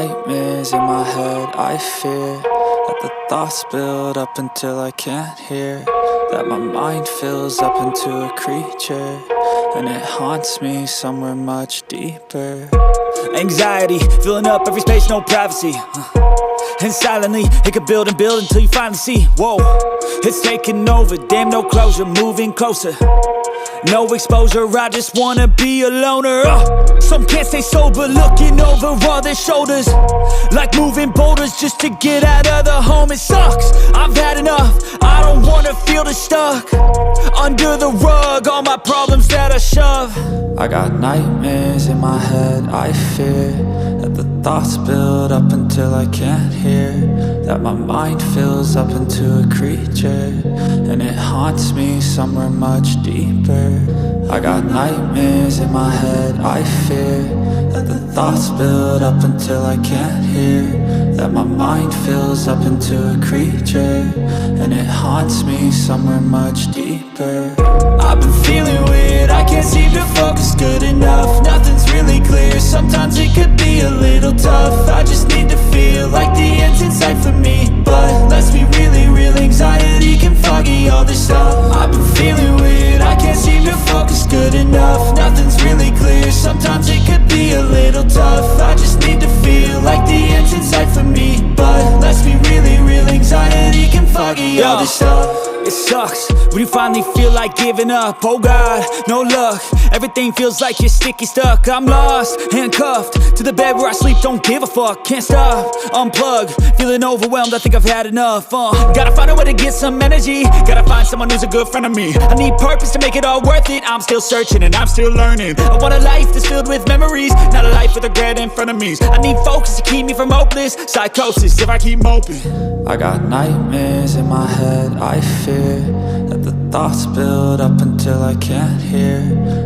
nightmares in my head, I fear that the thoughts build up until I can't hear, that my mind fills up into a creature, and it haunts me somewhere much deeper. Anxiety, filling up every space, no privacy. And silently, it could build and build until you finally see, whoa, it's taking over, damn no closure, moving closer. No exposure, I just wanna be a loner. Some can't stay sober, looking over all their shoulders, like moving boulders just to get out of the home. It sucks, I've had enough, I don't wanna feel stuck under the rug, all my problems that I shove. I got nightmares in my head, I fear that the thoughts build up until I can't hear, that my mind fills up into a creature, and it haunts me somewhere much deeper. I got nightmares in my head, I fear that the thoughts build up until I can't hear, that my mind fills up into a creature, and it haunts me somewhere much deeper. I've been feeling weird, I can't seem to focus good enough. Nothing's really clear, sometimes it could be a little tough. I just need to feel like the end's in sight for me, but let's be really real, anxiety can foggy all this stuff. I've been feeling weird, I can't seem to focus good enough. Nothing's really clear, sometimes it could be a little tough. I just need to feel like the end's in sight for me, but let's be really real, anxiety can foggy all this stuff. It sucks when you finally feel like giving up. Oh God, no luck, everything feels like you're sticky stuck. I'm lost, handcuffed to the bed where I sleep, don't give a fuck. Can't stop, unplug, feeling overwhelmed, I think I've had enough. Gotta find a way to get some energy, gotta find someone who's a good friend of me. I need purpose to make it all worth it, I'm still searching and I'm still learning. I want a life that's filled with memories, not a life with regret in front of me. I need focus to keep me from hopeless psychosis if I keep moping. I got nightmares in my head, I fear that the thoughts build up until I can't hear,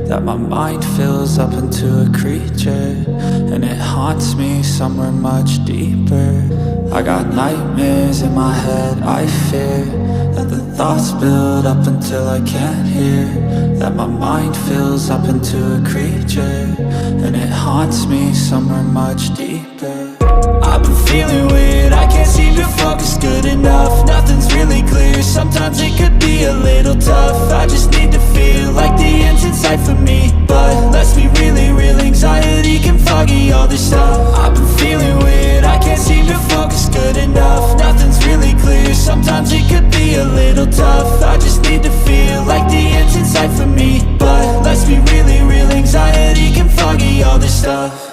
that my mind fills up into a creature, and it haunts me somewhere much deeper. I got nightmares in my head, I fear that the thoughts build up until I can't hear, that my mind fills up into a creature, and it haunts me somewhere much deeper. I've been feeling weird, I can't seem to focus good enough. Nothing's really clear, sometimes it could be a little tough. I just need to feel like the end's in sight for me, but let's be really real, anxiety can foggy all this stuff. I've been feeling weird, I can't seem to focus good enough. Nothing's really clear, sometimes it could be a little tough. I just need to feel like the end's in sight for me, but let's be really real, anxiety can foggy all this stuff.